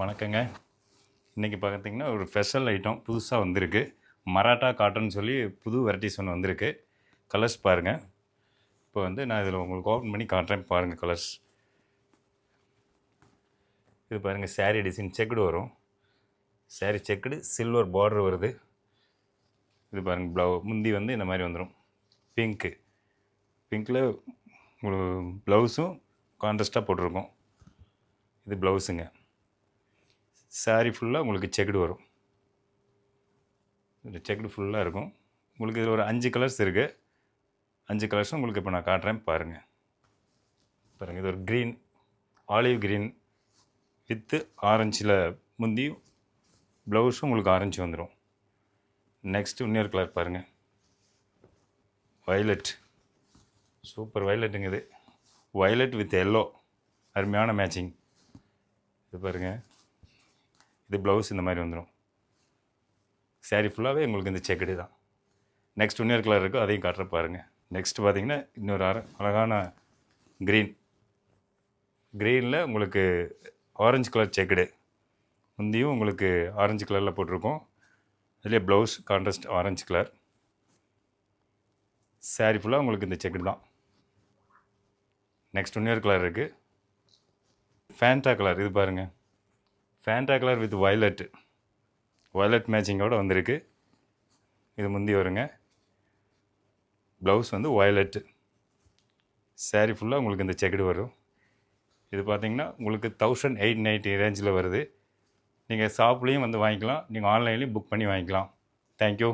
வணக்கங்க. இன்றைக்கி பார்த்தீங்கன்னா ஒரு ஸ்பெஷல் ஐட்டம் புதுசாக வந்திருக்கு. மராட்டா காட்டன் சொல்லி புது வெரைட்டிஸ் ஒன்று வந்திருக்கு. கலர்ஸ் பாருங்கள். இப்போ வந்து நான் இதில் உங்களுக்கு ஓப்பன் பண்ணி காட்டுறேன். பாருங்கள் கலர்ஸ். இது பாருங்கள், சாரீ டிசைன் செக்குடு வரும். சாரீ செக்குடு சில்வர் பார்டர் வருது. இது பாருங்கள், முந்தி வந்து இந்த மாதிரி வந்துடும். பிங்க்கில் உங்களுக்கு ப்ளவுஸும் கான்ட்ராஸ்ட்டாக போட்டிருக்கோம். இது ப்ளவுஸுங்க. சாரீ ஃபுல்லாக உங்களுக்கு செக்குடு வரும். இது செக்குடு ஃபுல்லாக இருக்கும். உங்களுக்கு இதில் ஒரு 5 கலர்ஸ் இருக்குது. 5 கலர்ஸும் உங்களுக்கு இப்போ நான் காட்டுறேன் பாருங்கள். இது ஒரு க்ரீன், ஆலிவ் க்ரீன் வித்து ஆரஞ்சில் முந்தியும் ப்ளவுஸும் உங்களுக்கு ஆரஞ்சு வந்துடும். நெக்ஸ்ட்டு இன்னொரு கலர் பாருங்கள், வயலட். சூப்பர் வயலட்டுங்க இது. வயலட் வித் எல்லோ, அருமையான மேட்சிங். இது பாருங்கள், இது ப்ளவுஸ் இந்த மாதிரி வந்துடும். சாரீ ஃபுல்லாகவே உங்களுக்கு இந்த செக்குடு தான். நெக்ஸ்ட் இன்னொரு கலர் இருக்குது, அதையும் காட்டுற பாருங்கள். நெக்ஸ்ட்டு பார்த்தீங்கன்னா இன்னொரு அழகான க்ரீனில் உங்களுக்கு ஆரஞ்சு கலர் செக்குடு. முந்தியும் உங்களுக்கு ஆரஞ்சு கலரில் போட்டிருக்கோம். அதுலேயே blouse contrast orange colour. Sari ஃபுல்லாக உங்களுக்கு இந்த செக்குடு தான். நெக்ஸ்ட் இன்னொரு கலர் இருக்குது, ஃபேண்டா கலர். இது பாருங்கள், ஃபேண்டா கலர் வித் வயலட் மேட்சிங்கோடு வந்திருக்கு. இது முந்தி வருங்க. ப்ளவுஸ் வந்து வயலட்டு. சாரீ ஃபுல்லாக உங்களுக்கு இந்த செக்குடு வரும். இது பார்த்திங்கன்னா உங்களுக்கு 1890 ரேஞ்சில் வருது. நீங்கள் ஷாப்லேயும் வந்து வாங்கிக்கலாம், நீங்கள் ஆன்லைன்லேயும் புக் பண்ணி வாங்கிக்கலாம். தேங்க்யூ.